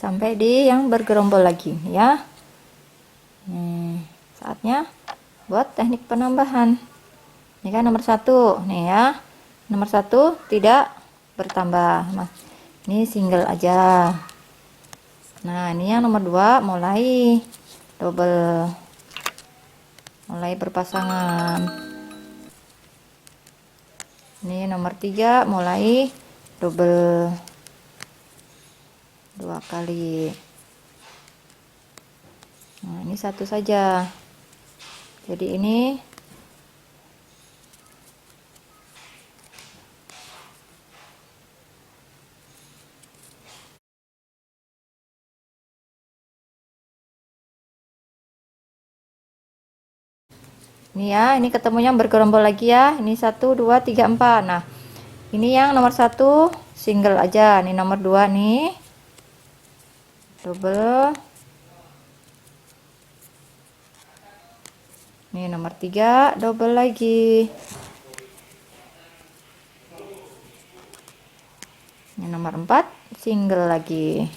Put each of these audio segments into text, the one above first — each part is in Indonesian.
sampai di yang bergerombol lagi ya. Saatnya buat teknik penambahan. Ini kan nomor 1 nih ya. Nomor 1 tidak bertambah, Mas. Ini single aja. Nah, ini yang nomor 2 mulai double. Mulai berpasangan. Ini nomor 3 mulai double 2 kali. Nah, ini satu saja. Jadi ini ya, ini ketemunya bergerombol lagi ya. Ini 1 2 3 4. Nah, ini yang nomor 1 single aja. Ini nomor 2 nih double. Ini nomor 3 double lagi. Ini nomor 4 single lagi.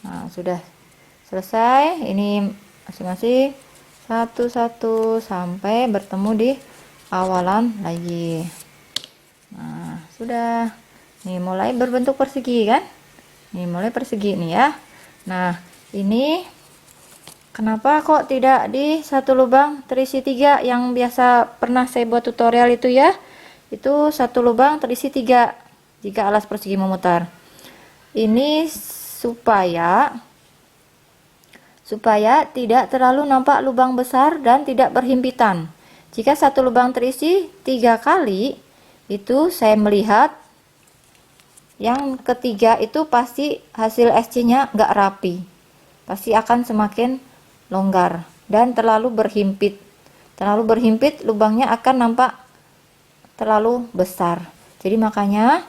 Nah, sudah selesai. Ini masing-masing satu-satu sampai bertemu di awalan lagi. Nah, sudah. Nih mulai berbentuk persegi kan? Nih mulai persegi nih ya. Nah, ini kenapa kok tidak di satu lubang terisi 3 yang biasa pernah saya buat tutorial itu ya? Itu satu lubang terisi 3 jika alas persegi memutar. Ini supaya tidak terlalu nampak lubang besar dan tidak berhimpitan. Jika satu lubang terisi 3 kali, itu saya melihat yang ketiga itu pasti hasil SC-nya nggak rapi. Pasti akan semakin longgar dan terlalu berhimpit. Terlalu berhimpit, lubangnya akan nampak terlalu besar. Jadi makanya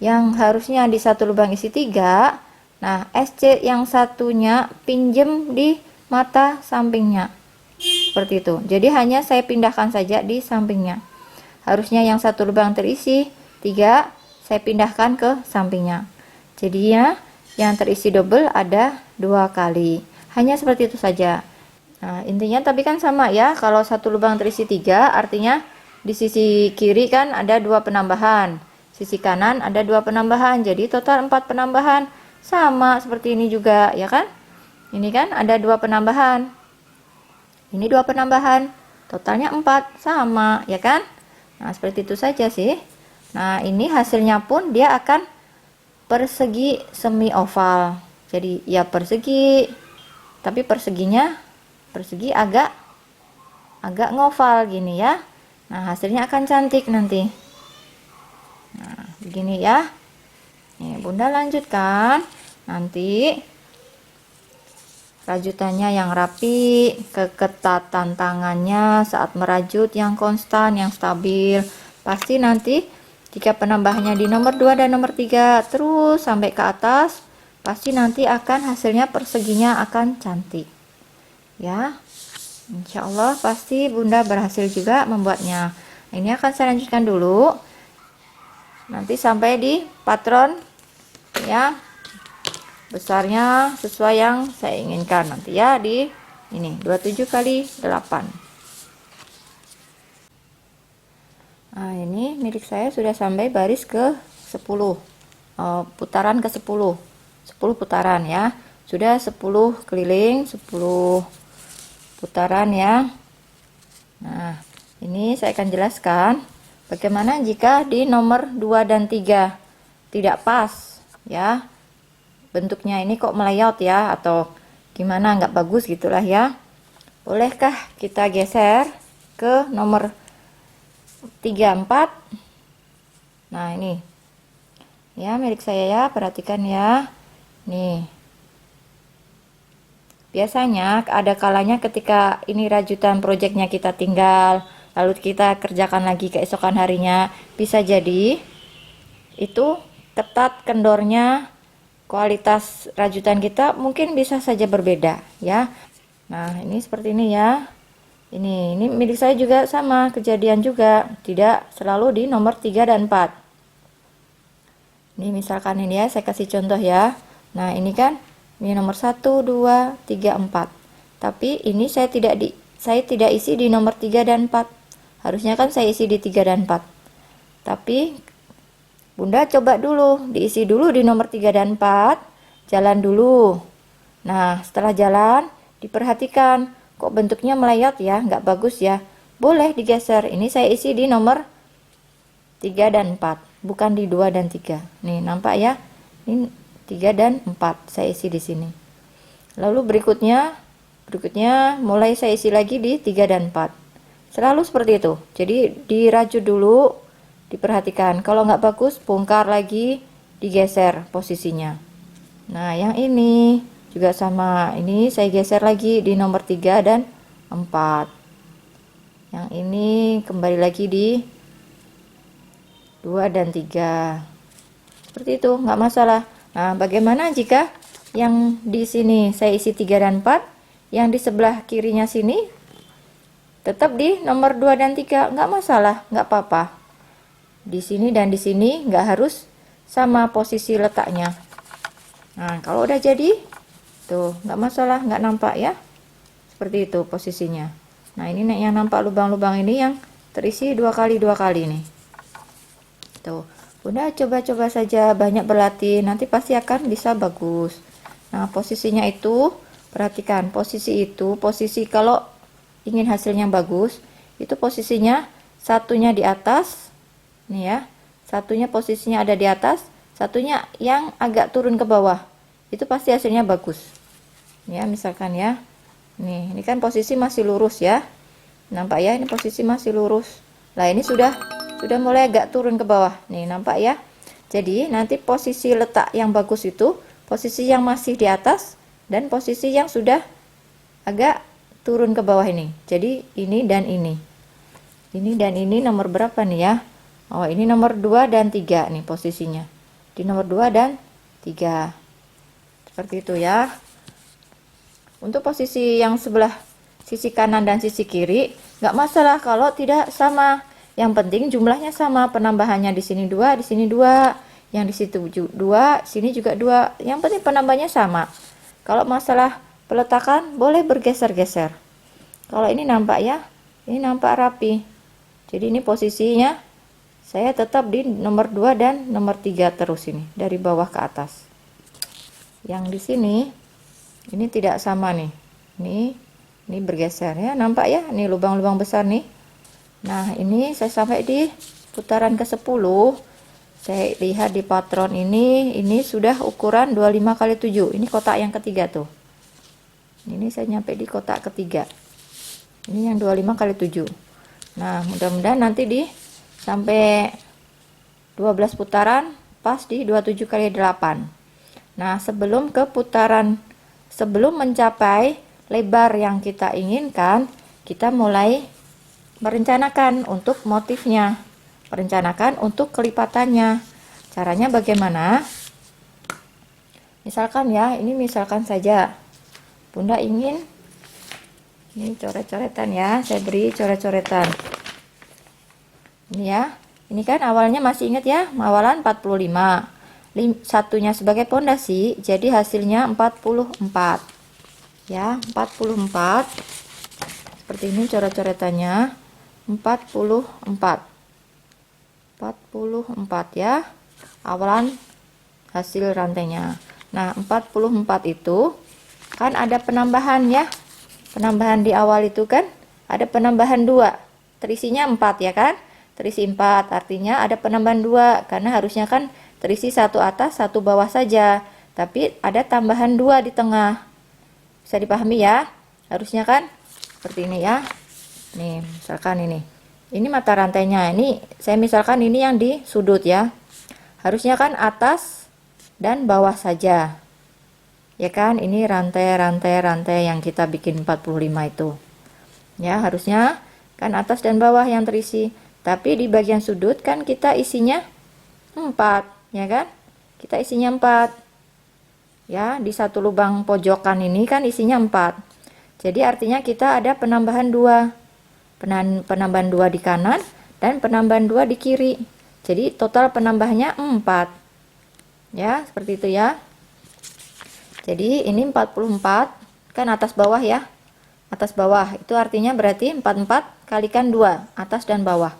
yang harusnya di satu lubang isi 3, nah SC yang satunya pinjem di mata sampingnya. Seperti itu. Jadi hanya saya pindahkan saja di sampingnya. Harusnya yang satu lubang terisi 3, saya pindahkan ke sampingnya. Jadinya yang terisi double ada 2 kali. Hanya seperti itu saja. Nah, intinya tapi kan sama ya. Kalau satu lubang terisi 3, artinya di sisi kiri kan ada 2 penambahan. Sisi kanan ada 2 penambahan. Jadi total 4 penambahan. Sama seperti ini juga ya kan. Ini kan ada 2 penambahan. Ini 2 penambahan. Totalnya 4. Sama ya kan. Nah, seperti itu saja sih. Nah, ini hasilnya pun dia akan persegi semi oval. Jadi ya persegi, tapi persegi agak ngoval gini ya. Nah, hasilnya akan cantik nanti. Nah, begini ya. Nih, Bunda lanjutkan. Nanti rajutannya yang rapi, keketatan tangannya saat merajut yang konstan, yang stabil. Pasti nanti jika penambahannya di nomor 2 dan nomor 3 terus sampai ke atas, pasti nanti akan hasilnya perseginya akan cantik. Ya. Insya Allah pasti Bunda berhasil juga membuatnya. Ini akan saya lanjutkan dulu. Nanti sampai di patron ya. Besarnya sesuai yang saya inginkan nanti ya, di ini 27 kali 8. Nah, ini milik saya sudah sampai baris ke 10. Putaran ke 10. 10 putaran ya. Sudah 10 keliling, 10 putaran ya. Nah, ini saya akan jelaskan bagaimana jika di nomor 2 dan 3 tidak pas ya. Bentuknya ini kok melayot ya, atau gimana nggak bagus gitulah ya. Bolehkah kita geser ke nomor 3 4? Nah, ini ya milik saya ya, perhatikan ya. Nih, biasanya ada kalanya ketika ini rajutan proyeknya kita tinggal, lalu kita kerjakan lagi keesokan harinya, bisa jadi itu ketat kendornya, kualitas rajutan kita mungkin bisa saja berbeda ya. Nah, ini seperti ini ya. Ini milik saya juga sama kejadian juga, tidak selalu di nomor 3 dan 4. Ini misalkan ini ya, saya kasih contoh ya. Nah, ini kan ini nomor 1, 2, 3, 4. Tapi ini saya tidak isi di nomor 3 dan 4. Harusnya kan saya isi di 3 dan 4. Tapi Bunda coba dulu, diisi dulu di nomor 3 dan 4. Jalan dulu. Nah, setelah jalan, diperhatikan kok bentuknya melayat ya, nggak bagus ya. Boleh digeser. Ini saya isi di nomor 3 dan 4, bukan di 2 dan 3. Nih, nampak ya? Ini 3 dan 4 saya isi di sini. Lalu berikutnya mulai saya isi lagi di 3 dan 4. Selalu seperti itu. Jadi dirajut dulu, diperhatikan. Kalau nggak bagus, bongkar lagi, digeser posisinya. Nah, yang ini juga sama. Ini saya geser lagi di nomor 3 dan 4. Yang ini kembali lagi di 2 dan 3. Seperti itu, nggak masalah. Nah, bagaimana jika yang di sini saya isi 3 dan 4, yang di sebelah kirinya sini tetap di nomor 2 dan 3, nggak masalah, nggak apa-apa. Di sini dan di sini nggak harus sama posisi letaknya. Nah, kalau udah jadi, tuh, nggak masalah, nggak nampak ya. Seperti itu posisinya. Nah, ini yang nampak lubang-lubang ini yang terisi 2 kali 2 kali nih. Tuh, Bunda coba-coba saja, banyak berlatih, nanti pasti akan bisa bagus. Nah, posisinya itu, perhatikan, posisi kalau ingin hasilnya bagus, itu posisinya satunya di atas, nih ya, satunya posisinya ada di atas, satunya yang agak turun ke bawah, itu pasti hasilnya bagus. Ya, misalkan ya, nih, ini kan posisi masih lurus ya, nampak ya, ini posisi masih lurus. Nah, ini sudah mulai agak turun ke bawah nih, nampak ya. Jadi nanti posisi letak yang bagus itu posisi yang masih di atas dan posisi yang sudah agak turun ke bawah ini. Jadi ini dan ini dan ini nomor berapa nih ya? Oh, ini nomor 2 dan 3 nih posisinya, di nomor 2 dan 3 seperti itu ya. Untuk posisi yang sebelah sisi kanan dan sisi kiri nggak masalah kalau tidak sama. Yang penting jumlahnya sama, penambahannya di sini 2, di sini 2, yang di situ 2, sini juga 2. Yang penting penambahnya sama. Kalau masalah peletakan boleh bergeser-geser. Kalau ini nampak ya, ini nampak rapi. Jadi ini posisinya saya tetap di nomor 2 dan nomor 3 terus ini, dari bawah ke atas. Yang di sini ini tidak sama nih. Ini bergeser ya, nampak ya? Ini lubang-lubang besar nih. Nah, ini saya sampai di putaran ke-10. Saya lihat di patron ini sudah ukuran 25 kali 7. Ini kotak yang ketiga tuh. Ini saya nyampe di kotak ketiga. Ini yang 25 kali 7. Nah, mudah-mudahan nanti sampai 12 putaran pas di 27 kali 8. Nah, sebelum mencapai lebar yang kita inginkan, kita mulai merencanakan untuk motifnya, merencanakan untuk kelipatannya. Caranya bagaimana? Misalkan ya, ini misalkan saja Bunda ingin, ini coret-coretan ya, saya beri coret-coretan. Ini ya, ini kan awalnya masih ingat ya, awalan 45. Satunya sebagai pondasi, jadi hasilnya 44. Ya, 44. Seperti ini coret-coretannya. 44 ya, awalan hasil rantainya. Nah, 44 itu kan ada penambahan ya, penambahan di awal itu kan ada penambahan 2, terisinya 4 ya kan, terisi 4, artinya ada penambahan 2 karena harusnya kan terisi satu atas satu bawah saja, tapi ada tambahan 2 di tengah. Bisa dipahami ya, harusnya kan seperti ini ya. Nih, misalkan ini mata rantainya, ini saya misalkan ini yang di sudut ya, harusnya kan atas dan bawah saja ya kan. Ini rantai yang kita bikin 45 itu ya, harusnya kan atas dan bawah yang terisi, tapi di bagian sudut kan kita isinya 4 ya kan, kita isinya 4 ya, di satu lubang pojokan ini kan isinya 4, jadi artinya kita ada penambahan 2, penambahan 2 di kanan dan penambahan 2 di kiri, jadi total penambahnya 4. Ya, seperti itu ya. Jadi ini 44 kan atas bawah ya. Atas bawah itu artinya berarti 44 kalikan 2, atas dan bawah.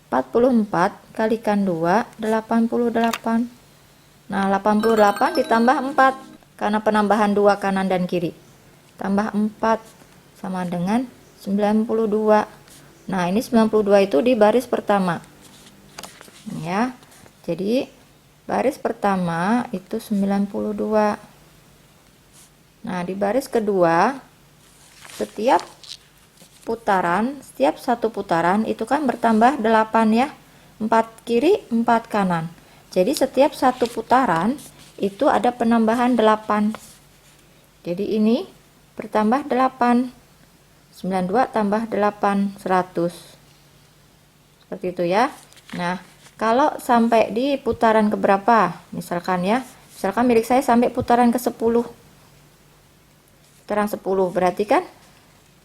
44 kalikan 2, 88. Nah, 88 ditambah 4 karena penambahan 2 kanan dan kiri. Tambah 4 sama dengan 92. Nah, ini 92 itu di baris pertama. Ya. Jadi baris pertama itu 92. Nah, di baris kedua setiap satu putaran itu kan bertambah 8 ya. 4 kiri, 4 kanan. Jadi setiap satu putaran itu ada penambahan 8. Jadi ini bertambah 8. 92 tambah 8, 100. Seperti itu ya. Nah, kalau sampai di putaran keberapa? Misalkan ya. Misalkan milik saya sampai putaran ke-10. Putaran 10 berarti kan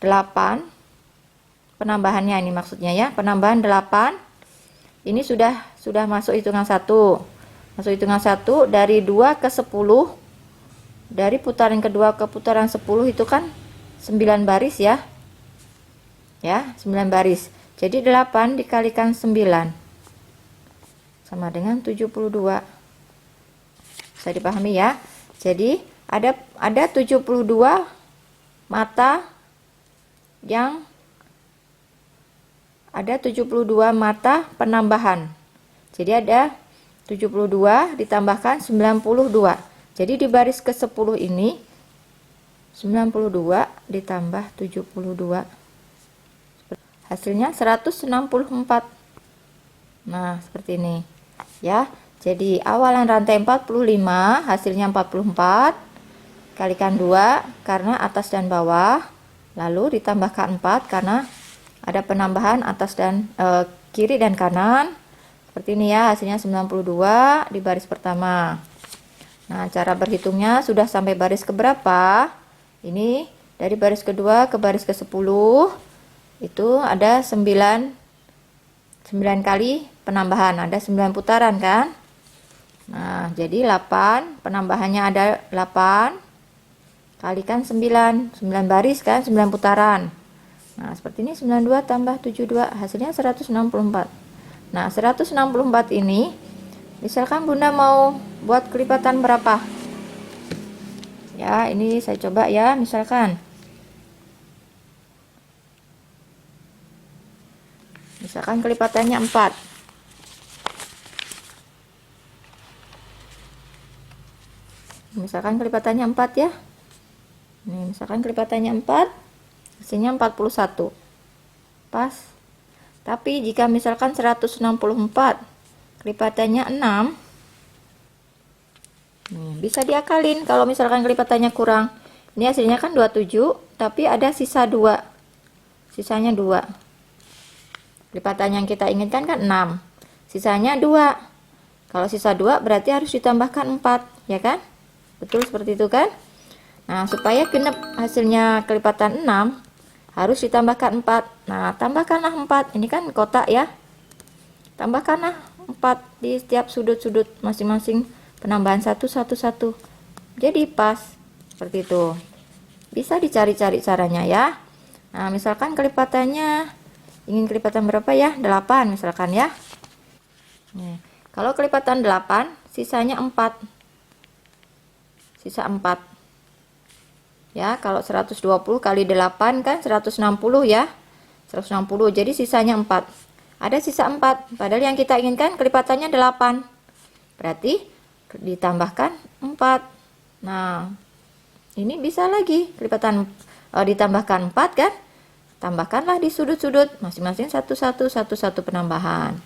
8 penambahannya ini maksudnya ya. Penambahan 8 ini sudah masuk hitungan 1. Masuk hitungan 1 dari 2 ke 10. Dari putaran kedua ke putaran 10 itu kan 9 baris ya. Ya, 9 baris. Jadi 8 dikalikan 9 sama dengan 72. Bisa dipahami ya. Jadi ada 72 mata yang ada 72 mata penambahan. Jadi ada 72 ditambahkan 92. Jadi di baris ke-10 ini 92 ditambah 72. Hasilnya 164. Nah, seperti ini. Ya. Jadi awalan rantai 45, hasilnya 44 kalikan 2 karena atas dan bawah, lalu ditambahkan 4 karena ada penambahan atas dan kiri dan kanan. Seperti ini ya, hasilnya 92 di baris pertama. Nah, cara berhitungnya sudah sampai baris keberapa? Ini dari baris kedua ke baris ke-10 itu ada 9 kali penambahan, ada 9 putaran kan? Nah, jadi 8, penambahannya ada 8 kalikan 9 baris kan, 9 putaran. Nah, seperti ini 92 tambah 72, hasilnya 164. Nah, 164 ini, misalkan Bunda mau buat kelipatan berapa? Ya, ini saya coba ya, misalkan. Misalkan kelipatannya 4. Misalkan kelipatannya 4 ya. Nih, misalkan kelipatannya 4, hasilnya 41. Pas. Tapi jika misalkan 164 kelipatannya 6, nih, bisa diakalin kalau misalkan kelipatannya kurang. Ini hasilnya kan 27, tapi ada sisa 2. Sisanya 2. Kelipatan yang kita inginkan kan 6. Sisanya 2. Kalau sisa 2 berarti harus ditambahkan 4, ya kan? Betul seperti itu kan? Nah, supaya genap hasilnya kelipatan 6, harus ditambahkan 4. Nah, tambahkanlah 4. Ini kan kotak ya. Tambahkanlah 4 di setiap sudut-sudut masing-masing, penambahan 1, 1, 1. Jadi pas. Seperti itu. Bisa dicari-cari caranya ya. Nah, misalkan kelipatannya, ingin kelipatan berapa ya? 8 misalkan ya. Nih, kalau kelipatan 8, sisanya 4. Sisa 4. Ya, kalau 120 kali 8 kan 160 ya. 160, jadi sisanya 4. Ada sisa 4, padahal yang kita inginkan kelipatannya 8. Berarti ditambahkan 4. Nah, ini bisa lagi kelipatan ditambahkan 4 kan? Tambahkanlah di sudut-sudut masing-masing 1, 1, 1, 1 penambahan.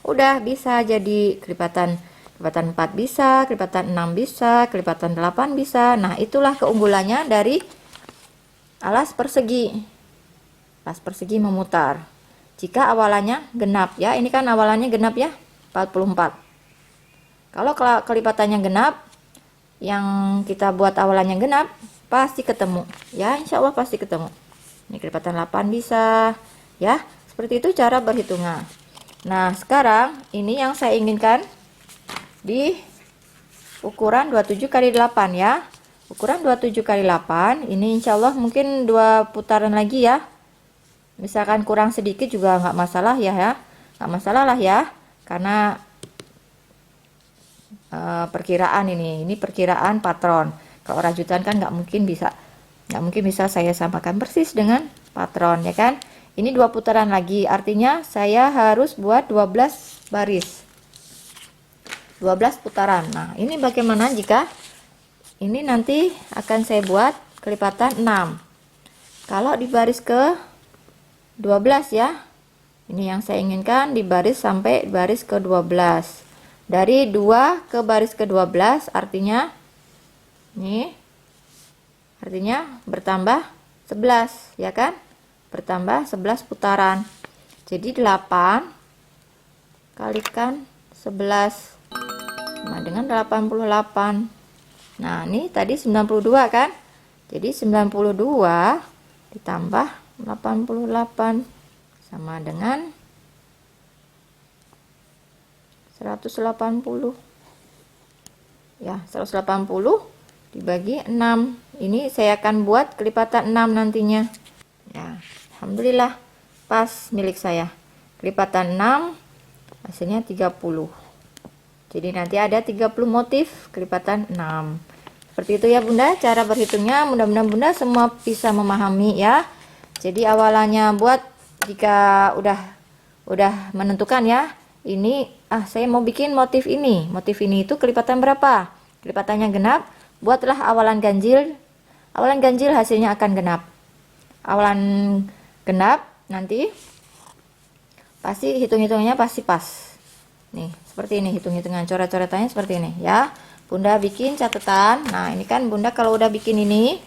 Udah bisa jadi kelipatan 4 bisa, kelipatan 6 bisa, kelipatan 8 bisa. Nah, itulah keunggulannya dari alas persegi. Alas persegi memutar. Jika awalannya genap ya, ini kan awalannya genap ya, 44. Kalau kelipatannya genap, yang kita buat awalannya genap, pasti ketemu. Ya, insya Allah pasti ketemu. Ini kelipatan 8 bisa. Ya, seperti itu cara berhitungnya. Nah, sekarang ini yang saya inginkan di ukuran 27 kali 8 ya. Ukuran 27 kali 8 ini insya Allah mungkin 2 putaran lagi ya. Misalkan kurang sedikit juga nggak masalah ya, nggak masalah lah ya, karena perkiraan ini perkiraan patron. Kalau rajutan kan nggak mungkin bisa saya samakan persis dengan patron ya kan. Ini 2 putaran lagi, artinya saya harus buat 12 baris, 12 putaran. Nah ini bagaimana jika ini nanti akan saya buat kelipatan 6. Kalau di baris ke 12 ya, ini yang saya inginkan di baris sampai baris ke 12. Dari 2 ke baris ke 12 artinya nih, artinya bertambah 11 ya kan, bertambah 11 putaran. Jadi 8 kalikan 11 sama dengan 88. Nah ini tadi 92 kan, jadi 92 ditambah 88 sama dengan 180 ya. 180 dibagi 6, ini saya akan buat kelipatan 6 nantinya ya. Alhamdulillah pas milik saya, kelipatan 6 hasilnya 30. Jadi nanti ada 30 motif kelipatan 6. Seperti itu ya Bunda cara berhitungnya. Mudah-mudahan Bunda semua bisa memahami ya. Jadi awalannya buat jika udah menentukan ya, ini saya mau bikin motif ini itu kelipatan berapa, kelipatannya genap, buatlah awalan ganjil. Awalan ganjil hasilnya akan genap. Awalan genap nanti pasti hitung-hitungannya pasti pas. Nih seperti ini hitung-hitungan, coret-coretannya seperti ini ya. Bunda bikin catatan. Nah ini kan Bunda kalau udah bikin ini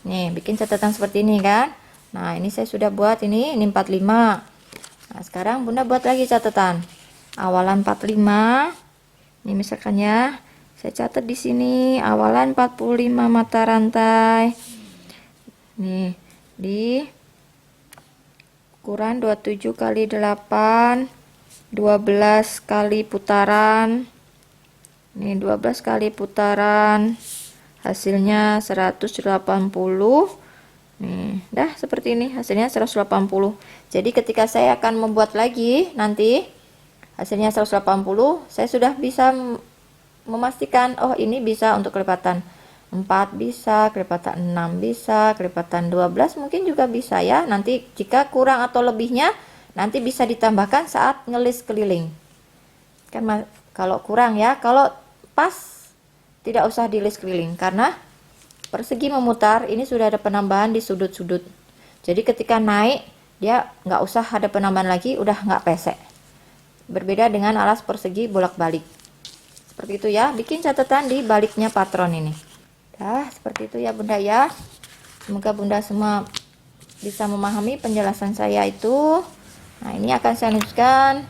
nih, bikin catatan seperti ini kan. Nah ini saya sudah buat ini 45. Nah sekarang Bunda buat lagi catatan awalan 45. Ini misalkan ya, saya catat di sini awalan 45 mata rantai. Nih di ukuran 27 kali 8, 12 kali putaran. Nih 12 kali putaran hasilnya 180. Nih, dah seperti ini hasilnya 180. Jadi ketika saya akan membuat lagi nanti hasilnya 180, saya sudah bisa memastikan oh ini bisa untuk kelipatan 4 bisa, kelipatan 6 bisa, kelipatan 12 mungkin juga bisa ya. Nanti jika kurang atau lebihnya nanti bisa ditambahkan saat ngelis keliling. Kan kalau kurang ya, kalau pas tidak usah dilis keliling karena persegi memutar ini sudah ada penambahan di sudut-sudut. Jadi ketika naik dia nggak usah ada penambahan lagi, udah nggak pesek. Berbeda dengan alas persegi bolak-balik. Seperti itu ya, bikin catatan di baliknya patron ini. Dah seperti itu ya Bunda ya. Semoga Bunda semua bisa memahami penjelasan saya itu. Nah ini akan saya lanjutkan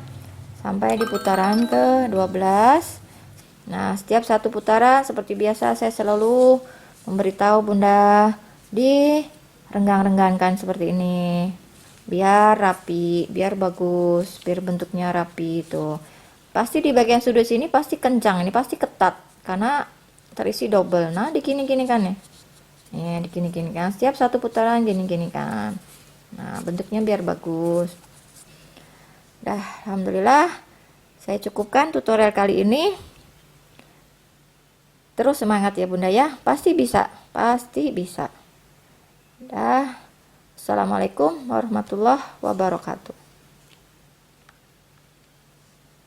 sampai di putaran ke 12. Nah setiap satu putaran seperti biasa saya selalu memberitahu Bunda di renggang-renggangkan seperti ini biar rapi, biar bagus, biar bentuknya rapi. Itu pasti di bagian sudut sini pasti kencang, ini pasti ketat karena terisi double. Nah digini-gini kan ya, digini-gini kan, setiap satu putaran gini-gini kan. Nah bentuknya biar bagus. Dah alhamdulillah saya cukupkan tutorial kali ini. Terus semangat ya Bunda ya, pasti bisa, pasti bisa. Dah, assalamualaikum warahmatullahi wabarakatuh.